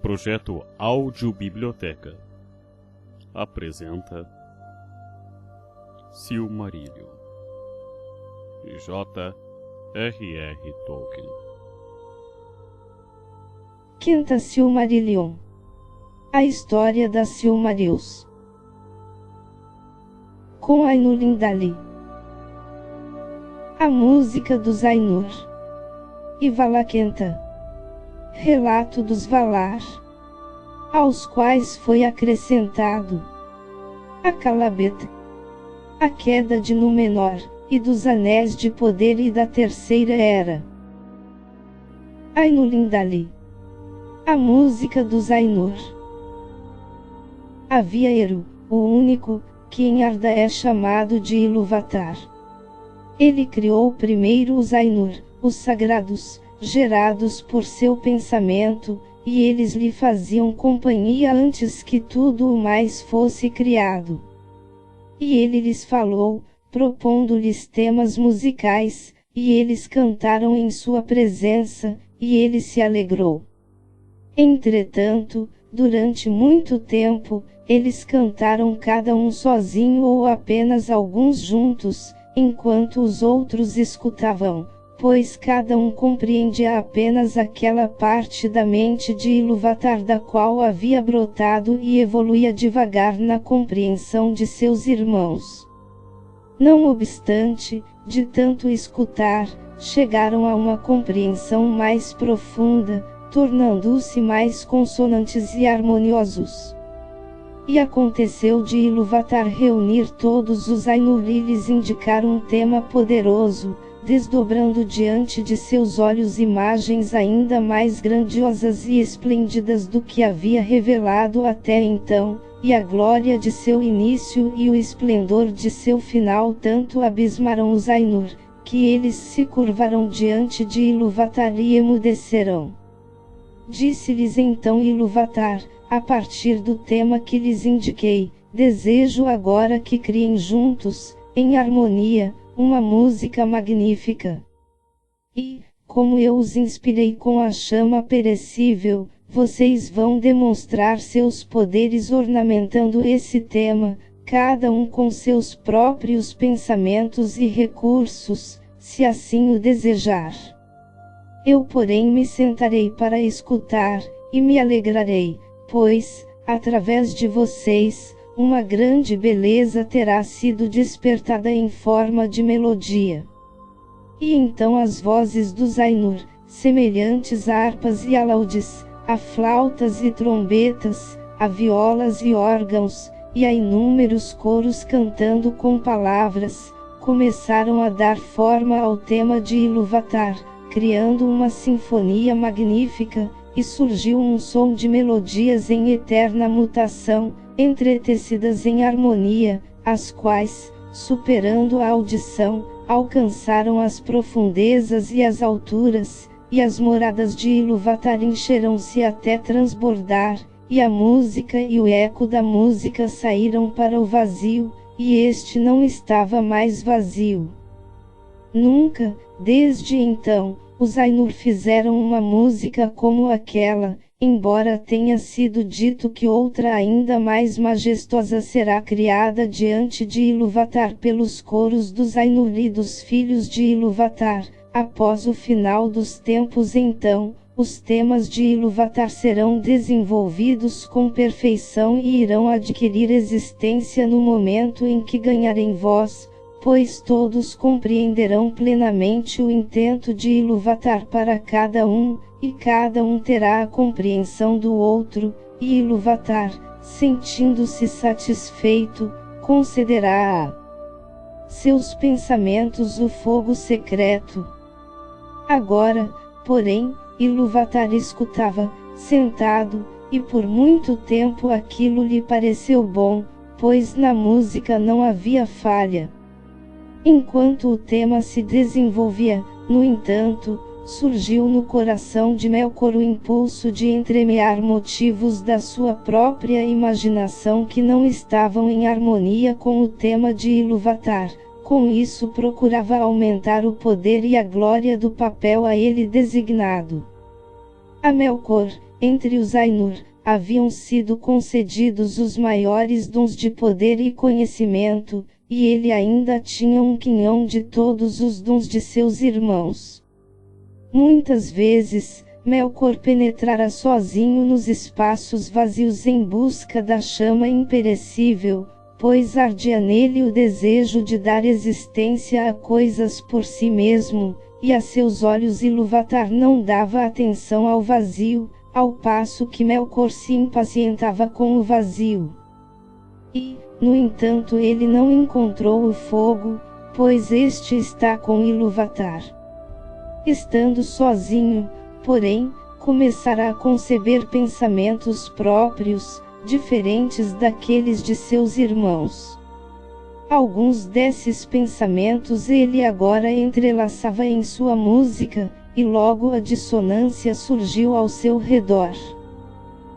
Projeto Audiobiblioteca apresenta Silmarillion, de J.R.R. Tolkien. Quinta Silmarillion. A história das Silmarils. Com Ainur Indali. A música dos Ainur. E Valakenta. Relato dos Valar, aos quais foi acrescentado a Calabeta, a queda de Númenor, e dos Anéis de Poder e da Terceira Era. Ainur Indali. A música dos Ainur. Havia Eru, o único, que em Arda é chamado de Ilúvatar. Ele criou primeiro os Ainur, os sagrados, gerados por seu pensamento, e eles lhe faziam companhia antes que tudo o mais fosse criado. E ele lhes falou, propondo-lhes temas musicais, e eles cantaram em sua presença, e ele se alegrou. Entretanto, durante muito tempo, eles cantaram cada um sozinho ou apenas alguns juntos, enquanto os outros escutavam, pois cada um compreendia apenas aquela parte da mente de Ilúvatar da qual havia brotado e evoluía devagar na compreensão de seus irmãos. Não obstante, de tanto escutar, chegaram a uma compreensão mais profunda, tornando-se mais consonantes e harmoniosos. E aconteceu de Ilúvatar reunir todos os Ainur e lhes indicar um tema poderoso, desdobrando diante de seus olhos imagens ainda mais grandiosas e esplêndidas do que havia revelado até então, e a glória de seu início e o esplendor de seu final tanto abismaram os Ainur, que eles se curvaram diante de Ilúvatar e emudecerão. Disse-lhes então Ilúvatar, a partir do tema que lhes indiquei: desejo agora que criem juntos, em harmonia, uma música magnífica. E, como eu os inspirei com a chama perecível, vocês vão demonstrar seus poderes ornamentando esse tema, cada um com seus próprios pensamentos e recursos, se assim o desejar. Eu, porém, me sentarei para escutar, e me alegrarei, pois, através de vocês, uma grande beleza terá sido despertada em forma de melodia. E então as vozes dos Ainur, semelhantes a harpas e alaúdes, a flautas e trombetas, a violas e órgãos, e a inúmeros coros cantando com palavras, começaram a dar forma ao tema de Ilúvatar, criando uma sinfonia magnífica, e surgiu um som de melodias em eterna mutação, entretecidas em harmonia, as quais, superando a audição, alcançaram as profundezas e as alturas, e as moradas de Ilúvatar encheram-se até transbordar, e a música e o eco da música saíram para o vazio, e este não estava mais vazio. Nunca, desde então, os Ainur fizeram uma música como aquela, embora tenha sido dito que outra ainda mais majestosa será criada diante de Ilúvatar pelos coros dos Ainur e dos filhos de Ilúvatar. Após o final dos tempos, então, os temas de Ilúvatar serão desenvolvidos com perfeição e irão adquirir existência no momento em que ganharem voz, pois todos compreenderão plenamente o intento de Ilúvatar para cada um, e cada um terá a compreensão do outro, e Ilúvatar, sentindo-se satisfeito, concederá a seus pensamentos o fogo secreto. Agora, porém, Ilúvatar escutava, sentado, e por muito tempo aquilo lhe pareceu bom, pois na música não havia falha. Enquanto o tema se desenvolvia, no entanto, surgiu no coração de Melkor o impulso de entremear motivos da sua própria imaginação que não estavam em harmonia com o tema de Ilúvatar. Com isso procurava aumentar o poder e a glória do papel a ele designado. A Melkor, entre os Ainur, haviam sido concedidos os maiores dons de poder e conhecimento, e ele ainda tinha um quinhão de todos os dons de seus irmãos. Muitas vezes, Melkor penetrara sozinho nos espaços vazios em busca da chama imperecível, pois ardia nele o desejo de dar existência a coisas por si mesmo, e a seus olhos Ilúvatar não dava atenção ao vazio, ao passo que Melkor se impacientava com o vazio. E, no entanto, ele não encontrou o fogo, pois este está com Ilúvatar. Estando sozinho, porém, começará a conceber pensamentos próprios, diferentes daqueles de seus irmãos. Alguns desses pensamentos ele agora entrelaçava em sua música, e logo a dissonância surgiu ao seu redor.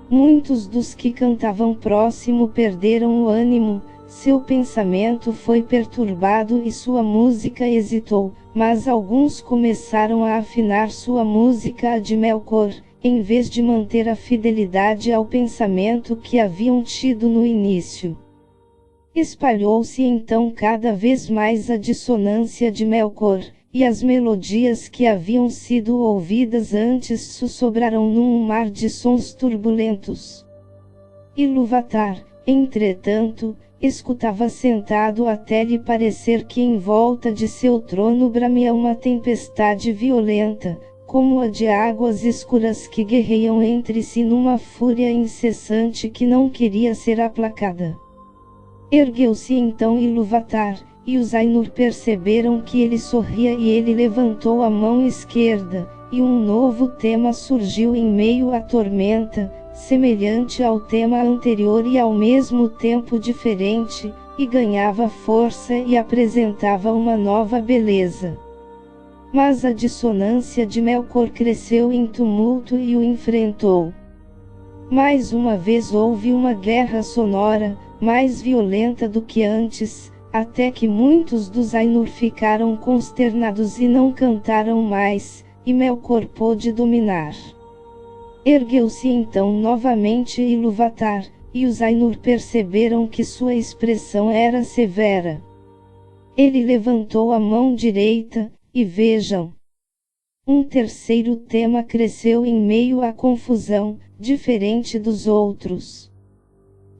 Muitos dos que cantavam próximo perderam o ânimo, seu pensamento foi perturbado e sua música hesitou, mas alguns começaram a afinar sua música a de Melkor, em vez de manter a fidelidade ao pensamento que haviam tido no início. Espalhou-se então cada vez mais a dissonância de Melkor, e as melodias que haviam sido ouvidas antes sussurraram num mar de sons turbulentos. Ilúvatar, entretanto, escutava sentado até lhe parecer que em volta de seu trono bramia uma tempestade violenta, como a de águas escuras que guerreiam entre si numa fúria incessante que não queria ser aplacada. Ergueu-se então Ilúvatar, e os Ainur perceberam que ele sorria e ele levantou a mão esquerda, e um novo tema surgiu em meio à tormenta, semelhante ao tema anterior e ao mesmo tempo diferente, e ganhava força e apresentava uma nova beleza. Mas a dissonância de Melkor cresceu em tumulto e o enfrentou. Mais uma vez houve uma guerra sonora, mais violenta do que antes, até que muitos dos Ainur ficaram consternados e não cantaram mais, e Melkor pôde dominar. Ergueu-se então novamente Ilúvatar, e os Ainur perceberam que sua expressão era severa. Ele levantou a mão direita, e vejam! Um terceiro tema cresceu em meio à confusão, diferente dos outros.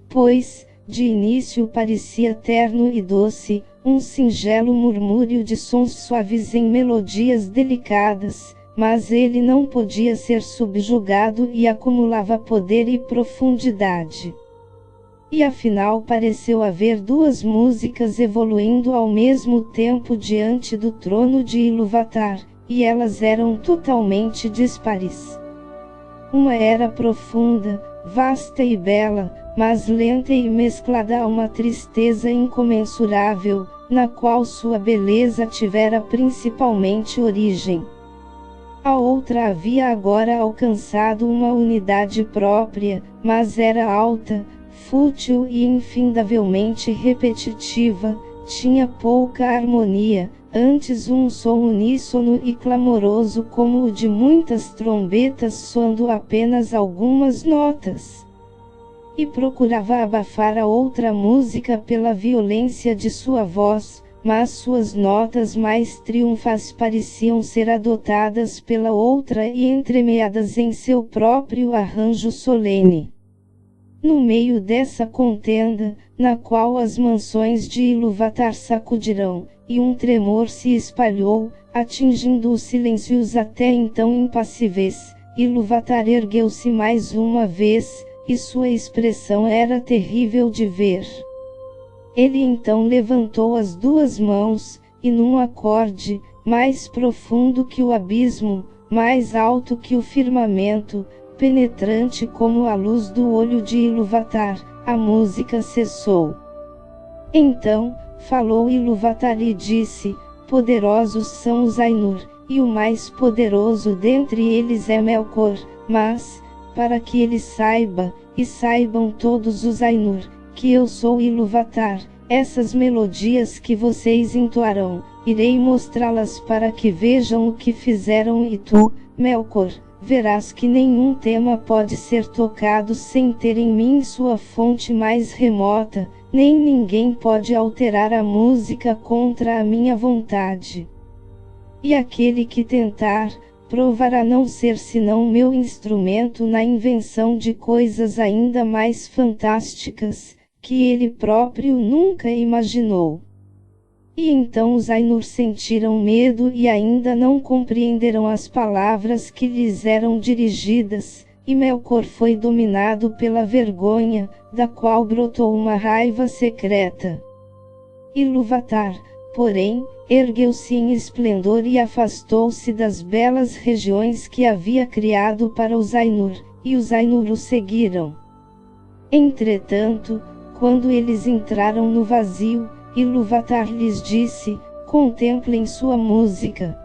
Pois, de início parecia terno e doce, um singelo murmúrio de sons suaves em melodias delicadas, mas ele não podia ser subjugado e acumulava poder e profundidade. E afinal pareceu haver duas músicas evoluindo ao mesmo tempo diante do trono de Ilúvatar, e elas eram totalmente dispares. Uma era profunda, vasta e bela, mas lenta e mesclada a uma tristeza incomensurável, na qual sua beleza tivera principalmente origem. A outra havia agora alcançado uma unidade própria, mas era alta, fútil e infindavelmente repetitiva, tinha pouca harmonia, antes um som uníssono e clamoroso como o de muitas trombetas soando apenas algumas notas. E procurava abafar a outra música pela violência de sua voz, mas suas notas mais triunfais pareciam ser adotadas pela outra e entremeadas em seu próprio arranjo solene. No meio dessa contenda, na qual as mansões de Ilúvatar sacudirão, e um tremor se espalhou, atingindo os silêncios até então impassíveis, Ilúvatar ergueu-se mais uma vez, e sua expressão era terrível de ver. Ele então levantou as duas mãos, e num acorde, mais profundo que o abismo, mais alto que o firmamento, penetrante como a luz do olho de Ilúvatar, a música cessou. Então, falou Ilúvatar e disse: poderosos são os Ainur, e o mais poderoso dentre eles é Melkor, mas, para que ele saiba, e saibam todos os Ainur, que eu sou Ilúvatar, essas melodias que vocês entoarão, irei mostrá-las para que vejam o que fizeram e tu, Melkor, verás que nenhum tema pode ser tocado sem ter em mim sua fonte mais remota, nem ninguém pode alterar a música contra a minha vontade. E aquele que tentar, provará não ser senão meu instrumento na invenção de coisas ainda mais fantásticas, que ele próprio nunca imaginou. E então os Ainur sentiram medo e ainda não compreenderam as palavras que lhes eram dirigidas, e Melkor foi dominado pela vergonha, da qual brotou uma raiva secreta. Ilúvatar, porém, ergueu-se em esplendor e afastou-se das belas regiões que havia criado para os Ainur, e os Ainur o seguiram. Entretanto, quando eles entraram no vazio, Ilúvatar lhes disse: contemplem sua música.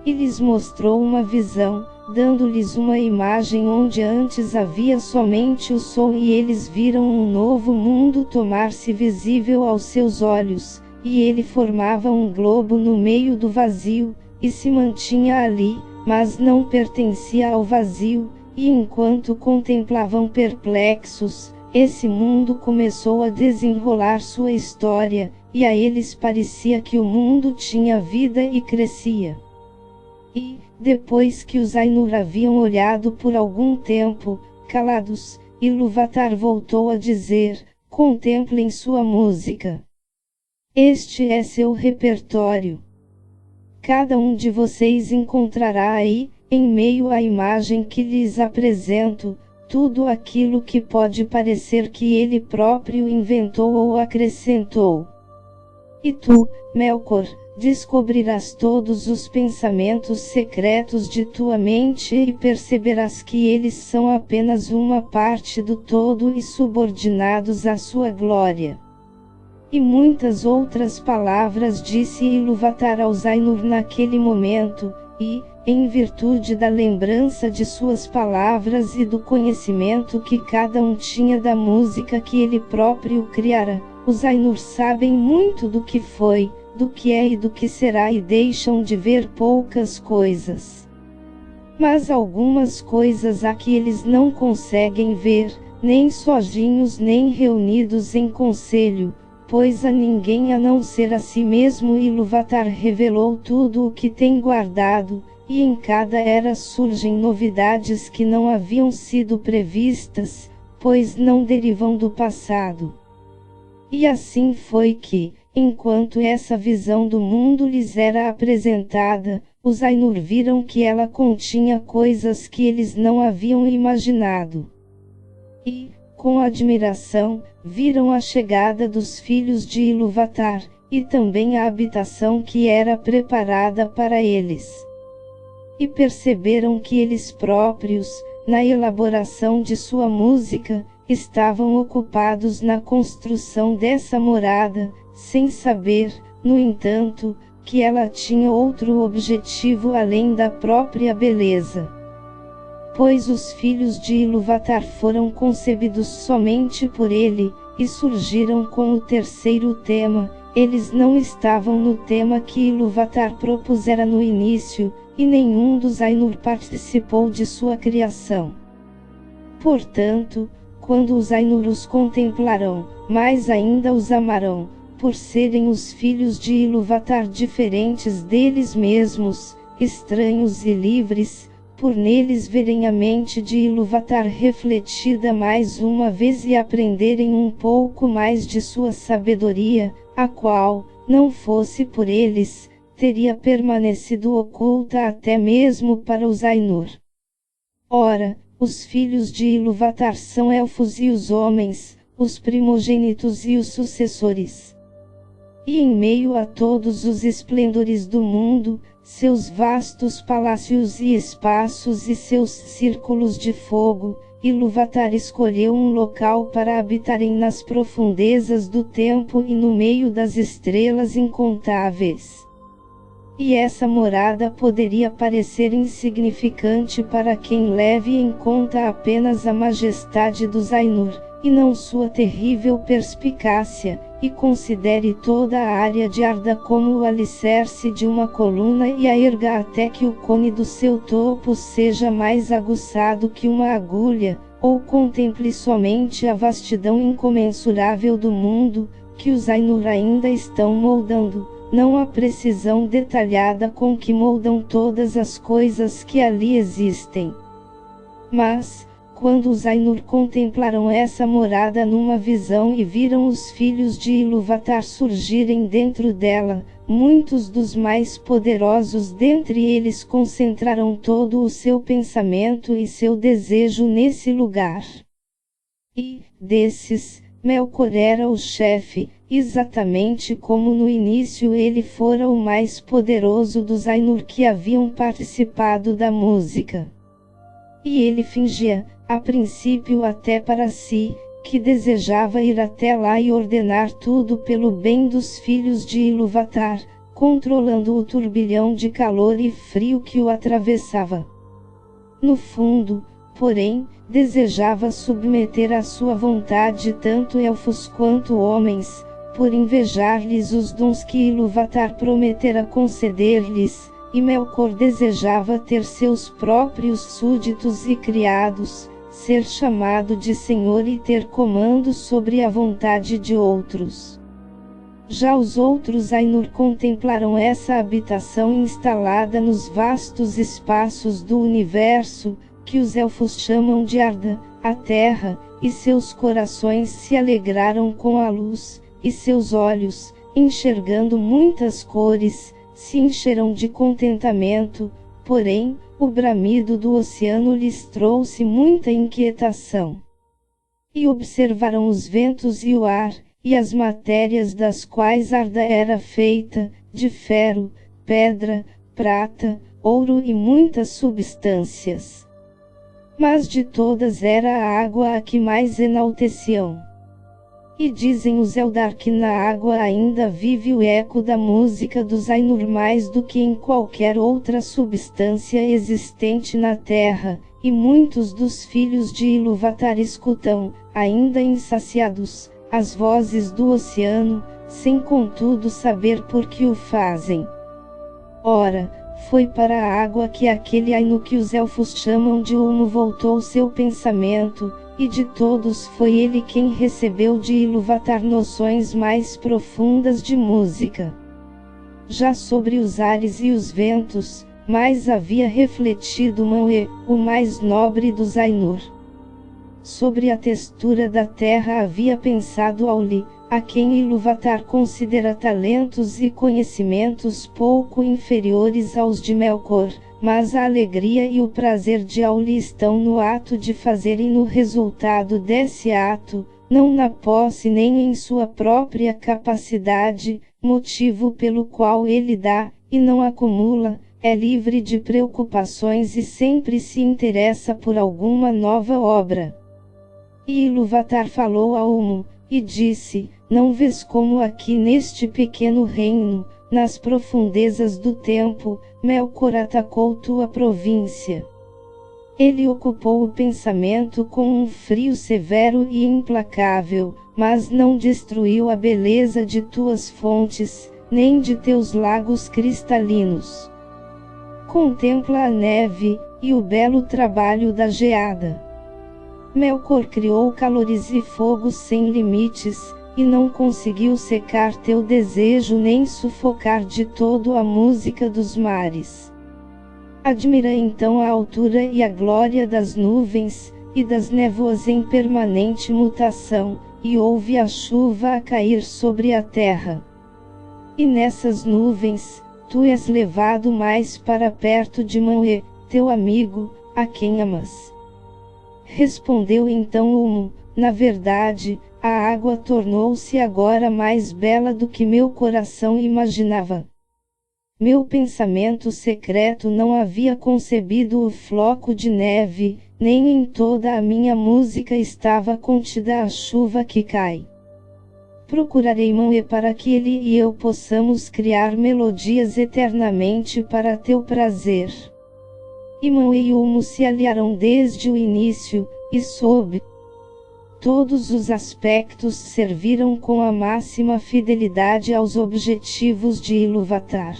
E lhes mostrou uma visão, dando-lhes uma imagem onde antes havia somente o som, e eles viram um novo mundo tornar-se visível aos seus olhos, e ele formava um globo no meio do vazio, e se mantinha ali, mas não pertencia ao vazio, e enquanto contemplavam perplexos, esse mundo começou a desenrolar sua história, e a eles parecia que o mundo tinha vida e crescia. E, depois que os Ainur haviam olhado por algum tempo, calados, Ilúvatar voltou a dizer: contemplem sua música. Este é seu repertório. Cada um de vocês encontrará aí, em meio à imagem que lhes apresento, tudo aquilo que pode parecer que ele próprio inventou ou acrescentou. E tu, Melkor, descobrirás todos os pensamentos secretos de tua mente e perceberás que eles são apenas uma parte do todo e subordinados à sua glória. E muitas outras palavras disse Ilúvatar aos Ainur naquele momento, e, em virtude da lembrança de suas palavras e do conhecimento que cada um tinha da música que ele próprio criara, os Ainur sabem muito do que foi, do que é e do que será, e deixam de ver poucas coisas. Mas algumas coisas há que eles não conseguem ver, nem sozinhos nem reunidos em conselho, pois a ninguém a não ser a si mesmo Ilúvatar revelou tudo o que tem guardado, e em cada era surgem novidades que não haviam sido previstas, pois não derivam do passado. E assim foi que, enquanto essa visão do mundo lhes era apresentada, os Ainur viram que ela continha coisas que eles não haviam imaginado. E, com admiração, viram a chegada dos filhos de Ilúvatar, e também a habitação que era preparada para eles. E perceberam que eles próprios, na elaboração de sua música, estavam ocupados na construção dessa morada, sem saber, no entanto, que ela tinha outro objetivo além da própria beleza. Pois os filhos de Ilúvatar foram concebidos somente por ele, e surgiram com o terceiro tema. Eles não estavam no tema que Ilúvatar propusera no início, e nenhum dos Ainur participou de sua criação. Portanto, quando os Ainur os contemplarão, mais ainda os amarão, por serem os filhos de Ilúvatar diferentes deles mesmos, estranhos e livres, por neles verem a mente de Ilúvatar refletida mais uma vez e aprenderem um pouco mais de sua sabedoria, a qual, não fosse por eles, teria permanecido oculta até mesmo para os Ainur. Ora, os filhos de Ilúvatar são elfos e os homens, os primogênitos e os sucessores. E em meio a todos os esplendores do mundo, seus vastos palácios e espaços e seus círculos de fogo, Ilúvatar escolheu um local para habitarem nas profundezas do tempo e no meio das estrelas incontáveis. E essa morada poderia parecer insignificante para quem leve em conta apenas a majestade dos Ainur, e não sua terrível perspicácia, e considere toda a área de Arda como o alicerce de uma coluna e a erga até que o cone do seu topo seja mais aguçado que uma agulha, ou contemple somente a vastidão incomensurável do mundo, que os Ainur ainda estão moldando, não a precisão detalhada com que moldam todas as coisas que ali existem. Mas, quando os Ainur contemplaram essa morada numa visão e viram os filhos de Ilúvatar surgirem dentro dela, muitos dos mais poderosos dentre eles concentraram todo o seu pensamento e seu desejo nesse lugar. E, desses, Melkor era o chefe, exatamente como no início ele fora o mais poderoso dos Ainur que haviam participado da música. E ele fingia, a princípio até para si, que desejava ir até lá e ordenar tudo pelo bem dos filhos de Ilúvatar, controlando o turbilhão de calor e frio que o atravessava. No fundo, porém, desejava submeter à sua vontade tanto elfos quanto homens, por invejar-lhes os dons que Ilúvatar prometera conceder-lhes, e Melkor desejava ter seus próprios súditos e criados, ser chamado de Senhor e ter comando sobre a vontade de outros. Já os outros Ainur contemplaram essa habitação instalada nos vastos espaços do universo, que os elfos chamam de Arda, a terra, e seus corações se alegraram com a luz, e seus olhos, enxergando muitas cores, se encheram de contentamento, porém, o bramido do oceano lhes trouxe muita inquietação. E observaram os ventos e o ar, e as matérias das quais Arda era feita, de ferro, pedra, prata, ouro e muitas substâncias. Mas de todas era a água a que mais enalteciam. E dizem os Eldar que na água ainda vive o eco da música dos Ainur mais do que em qualquer outra substância existente na terra, e muitos dos filhos de Ilúvatar escutam, ainda insaciados, as vozes do oceano, sem contudo saber por que o fazem. Ora, foi para a água que aquele Ainu que os elfos chamam de Ulmo voltou seu pensamento, e de todos foi ele quem recebeu de Ilúvatar noções mais profundas de música. Já sobre os ares e os ventos, mais havia refletido Manwë, o mais nobre dos Ainur. Sobre a textura da terra havia pensado Auli, a quem Ilúvatar considera talentos e conhecimentos pouco inferiores aos de Melkor, mas a alegria e o prazer de Auli estão no ato de fazer e no resultado desse ato, não na posse nem em sua própria capacidade, motivo pelo qual ele dá, e não acumula, é livre de preocupações e sempre se interessa por alguma nova obra. E Ilúvatar falou a Ulmo, e disse: não vês como aqui neste pequeno reino, nas profundezas do tempo, Melkor atacou tua província. Ele ocupou o pensamento com um frio severo e implacável, mas não destruiu a beleza de tuas fontes, nem de teus lagos cristalinos. Contempla a neve, e o belo trabalho da geada. Melkor criou calores e fogos sem limites, e não conseguiu secar teu desejo nem sufocar de todo a música dos mares. Admira então a altura e a glória das nuvens, e das névoas em permanente mutação, e ouve a chuva a cair sobre a terra. E nessas nuvens, tu és levado mais para perto de Manwë, teu amigo, a quem amas. Respondeu então Ulmo: na verdade, a água tornou-se agora mais bela do que meu coração imaginava. Meu pensamento secreto não havia concebido o floco de neve, nem em toda a minha música estava contida a chuva que cai. Procurarei Manwë para que ele e eu possamos criar melodias eternamente para teu prazer. E Manwë e Ulmo se aliaram desde o início, e sob todos os aspectos serviram com a máxima fidelidade aos objetivos de Ilúvatar.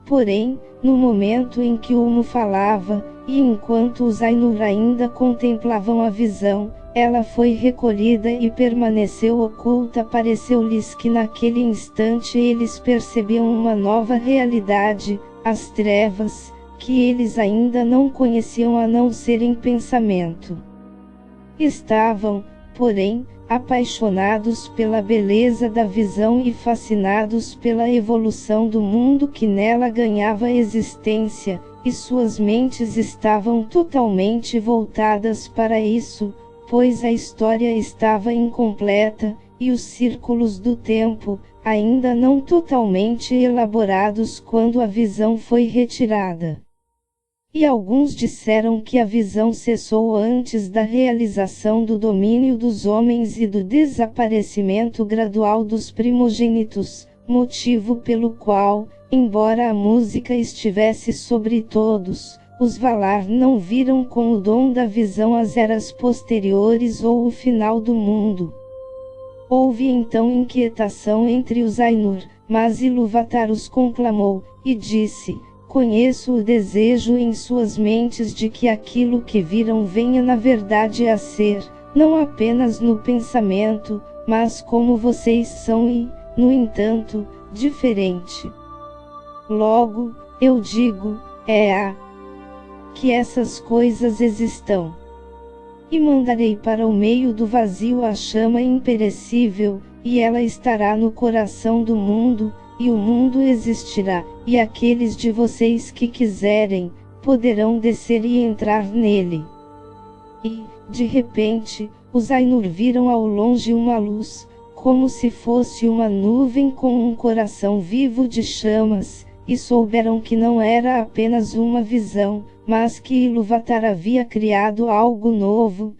Porém, no momento em que Ulmo falava, e enquanto os Ainur ainda contemplavam a visão, ela foi recolhida e permaneceu oculta. Pareceu-lhes que naquele instante eles percebiam uma nova realidade, as trevas, que eles ainda não conheciam a não ser em pensamento. Estavam, porém, apaixonados pela beleza da visão e fascinados pela evolução do mundo que nela ganhava existência, e suas mentes estavam totalmente voltadas para isso, pois a história estava incompleta, e os círculos do tempo, ainda não totalmente elaborados quando a visão foi retirada. E alguns disseram que a visão cessou antes da realização do domínio dos homens e do desaparecimento gradual dos primogênitos, motivo pelo qual, embora a música estivesse sobre todos, os Valar não viram com o dom da visão as eras posteriores ou o final do mundo. Houve então inquietação entre os Ainur, mas Ilúvatar os conclamou, e disse: conheço o desejo em suas mentes de que aquilo que viram venha na verdade a ser, não apenas no pensamento, mas como vocês são e, no entanto, diferente. Logo, eu digo, que essas coisas existam. E mandarei para o meio do vazio a chama imperecível, e ela estará no coração do mundo, e o mundo existirá, e aqueles de vocês que quiserem, poderão descer e entrar nele. E, de repente, os Ainur viram ao longe uma luz, como se fosse uma nuvem com um coração vivo de chamas, e souberam que não era apenas uma visão, mas que Ilúvatar havia criado algo novo,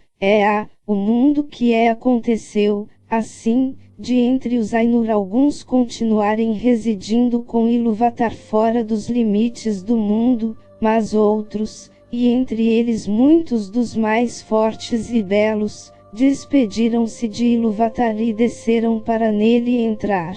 o mundo que aconteceu, assim, de entre os Ainur alguns continuarem residindo com Ilúvatar fora dos limites do mundo, mas outros, e entre eles muitos dos mais fortes e belos, despediram-se de Ilúvatar e desceram para nele entrar.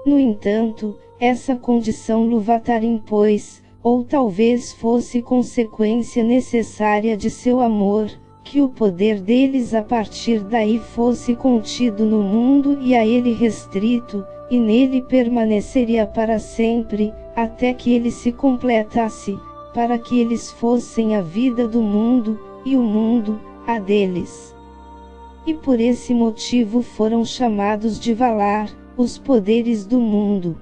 No entanto, essa condição Ilúvatar impôs, ou talvez fosse consequência necessária de seu amor, que o poder deles a partir daí fosse contido no mundo e a ele restrito, e nele permaneceria para sempre, até que ele se completasse, para que eles fossem a vida do mundo, e o mundo, a deles. E por esse motivo foram chamados de Valar, os poderes do mundo.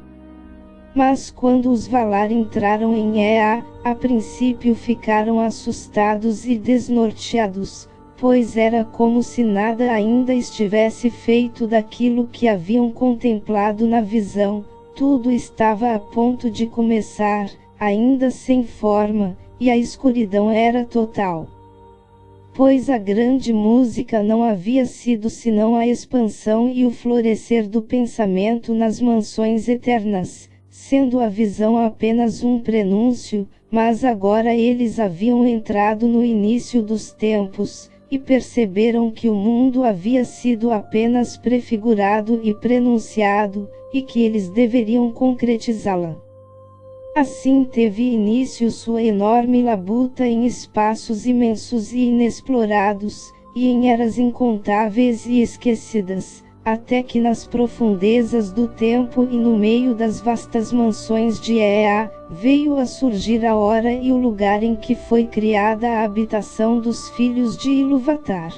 Mas quando os Valar entraram em Ea, a princípio ficaram assustados e desnorteados, pois era como se nada ainda estivesse feito daquilo que haviam contemplado na visão, tudo estava a ponto de começar, ainda sem forma, e a escuridão era total. Pois a grande música não havia sido senão a expansão e o florescer do pensamento nas mansões eternas, sendo a visão apenas um prenúncio, mas agora eles haviam entrado no início dos tempos, e perceberam que o mundo havia sido apenas prefigurado e prenunciado, e que eles deveriam concretizá-la. Assim teve início sua enorme labuta em espaços imensos e inexplorados, e em eras incontáveis e esquecidas, até que nas profundezas do tempo e no meio das vastas mansões de Ea, veio a surgir a hora e o lugar em que foi criada a habitação dos filhos de Ilúvatar.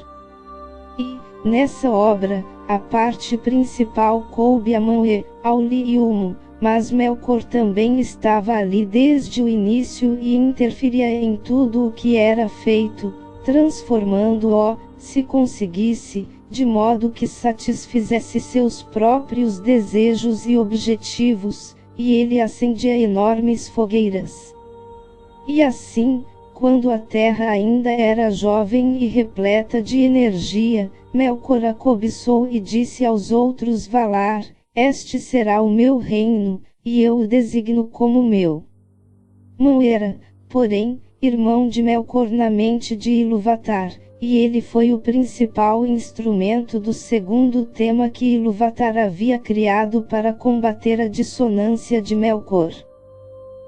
E, nessa obra, a parte principal coube a Manwë, Auli e Ulmo, mas Melkor também estava ali desde o início e interferia em tudo o que era feito, transformando-o, se conseguisse, de modo que satisfizesse seus próprios desejos e objetivos, e ele acendia enormes fogueiras. E assim, quando a terra ainda era jovem e repleta de energia, Melkor a cobiçou e disse aos outros Valar: este será o meu reino, e eu o designo como meu. Manwë era, porém, irmão de Melkor na mente de Ilúvatar, e ele foi o principal instrumento do segundo tema que Ilúvatar havia criado para combater a dissonância de Melkor.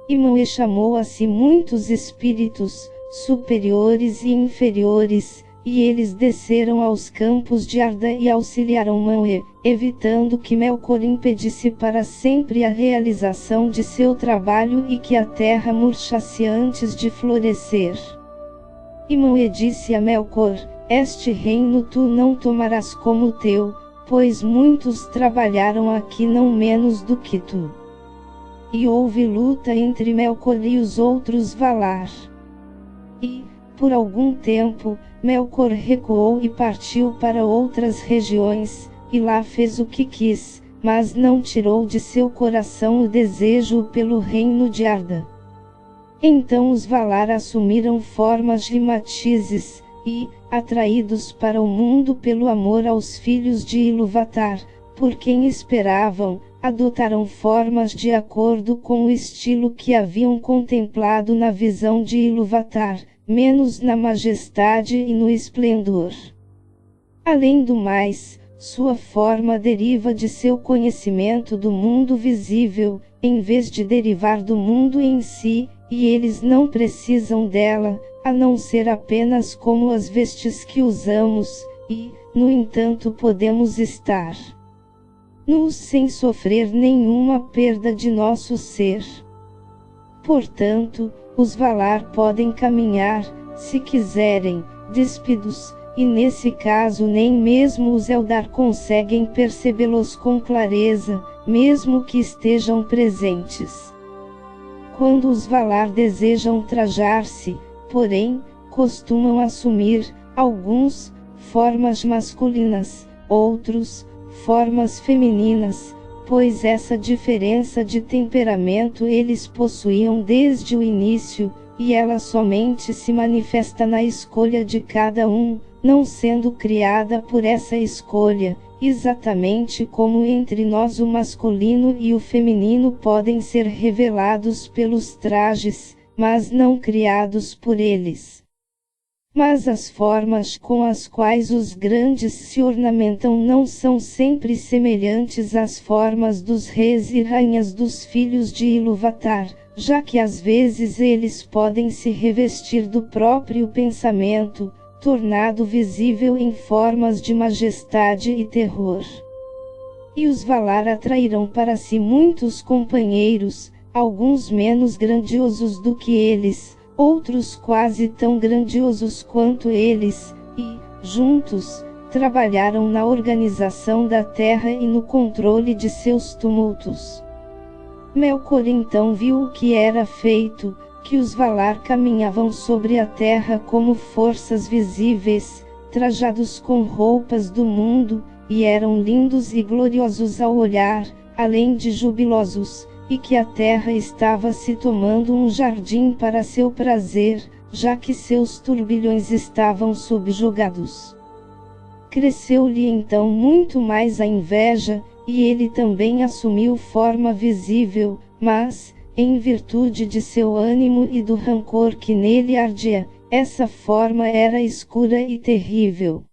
Imauê chamou a si muitos espíritos, superiores e inferiores, e eles desceram aos campos de Arda e auxiliaram Manwë, evitando que Melkor impedisse para sempre a realização de seu trabalho e que a terra murchasse antes de florescer. E Manwë disse a Melkor: este reino tu não tomarás como teu, pois muitos trabalharam aqui não menos do que tu. E houve luta entre Melkor e os outros Valar. E, por algum tempo, Melkor recuou e partiu para outras regiões, e lá fez o que quis, mas não tirou de seu coração o desejo pelo reino de Arda. Então os Valar assumiram formas e matizes, e, atraídos para o mundo pelo amor aos filhos de Ilúvatar, por quem esperavam, adotaram formas de acordo com o estilo que haviam contemplado na visão de Ilúvatar, menos na majestade e no esplendor. Além do mais, sua forma deriva de seu conhecimento do mundo visível, em vez de derivar do mundo em si, e eles não precisam dela, a não ser apenas como as vestes que usamos, e, no entanto, podemos estar nus sem sofrer nenhuma perda de nosso ser. Portanto, os Valar podem caminhar, se quiserem, despidos, e nesse caso nem mesmo os Eldar conseguem percebê-los com clareza, mesmo que estejam presentes. Quando os Valar desejam trajar-se, porém, costumam assumir, alguns, formas masculinas, outros, formas femininas, pois essa diferença de temperamento eles possuíam desde o início, e ela somente se manifesta na escolha de cada um, não sendo criada por essa escolha, exatamente como entre nós o masculino e o feminino podem ser revelados pelos trajes, mas não criados por eles. Mas as formas com as quais os grandes se ornamentam não são sempre semelhantes às formas dos reis e rainhas dos filhos de Ilúvatar, já que às vezes eles podem se revestir do próprio pensamento, tornado visível em formas de majestade e terror. E os Valar atraíram para si muitos companheiros, alguns menos grandiosos do que eles, outros quase tão grandiosos quanto eles, e, juntos, trabalharam na organização da terra e no controle de seus tumultos. Melkor então viu o que era feito, que os Valar caminhavam sobre a terra como forças visíveis, trajados com roupas do mundo, e eram lindos e gloriosos ao olhar, além de jubilosos, e que a terra estava se tomando um jardim para seu prazer, já que seus turbilhões estavam subjugados. Cresceu-lhe então muito mais a inveja, e ele também assumiu forma visível, mas, em virtude de seu ânimo e do rancor que nele ardia, essa forma era escura e terrível.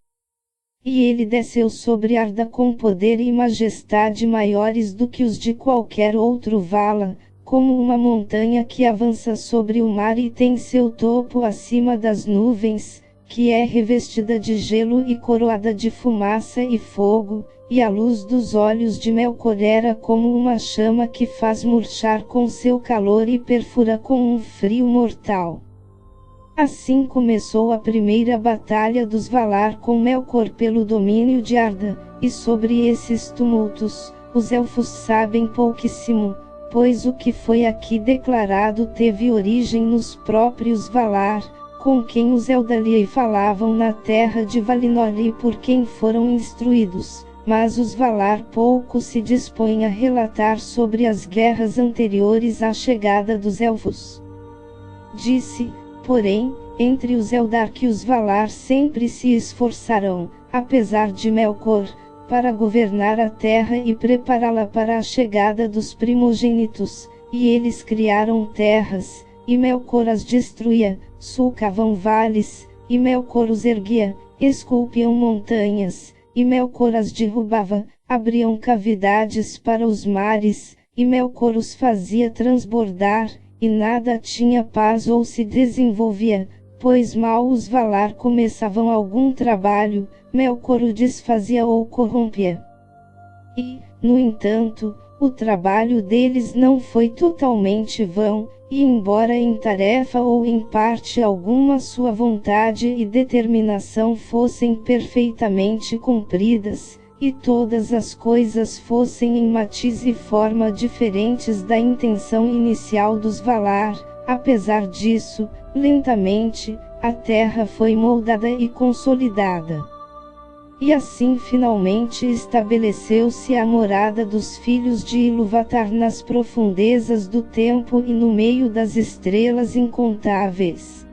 E ele desceu sobre Arda com poder e majestade maiores do que os de qualquer outro Vala, como uma montanha que avança sobre o mar e tem seu topo acima das nuvens, que é revestida de gelo e coroada de fumaça e fogo, e a luz dos olhos de Melkor era como uma chama que faz murchar com seu calor e perfura com um frio mortal. Assim começou a primeira batalha dos Valar com Melkor pelo domínio de Arda, e sobre esses tumultos, os Elfos sabem pouquíssimo, pois o que foi aqui declarado teve origem nos próprios Valar, com quem os Eldaliei falavam na terra de Valinor e por quem foram instruídos, mas os Valar pouco se dispõem a relatar sobre as guerras anteriores à chegada dos Elfos. Disse, porém, entre os Eldar que os Valar sempre se esforçarão, apesar de Melkor, para governar a terra e prepará-la para a chegada dos primogênitos, e eles criaram terras, e Melkor as destruía, sulcavam vales, e Melkor os erguia, esculpiam montanhas, e Melkor as derrubava, abriam cavidades para os mares, e Melkor os fazia transbordar, e nada tinha paz ou se desenvolvia, pois mal os Valar começavam algum trabalho, Melkor o desfazia ou corrompia. E, no entanto, o trabalho deles não foi totalmente vão, e embora em tarefa ou em parte alguma sua vontade e determinação fossem perfeitamente cumpridas, e todas as coisas fossem em matiz e forma diferentes da intenção inicial dos Valar, apesar disso, lentamente, a terra foi moldada e consolidada. E assim finalmente estabeleceu-se a morada dos filhos de Ilúvatar nas profundezas do tempo e no meio das estrelas incontáveis.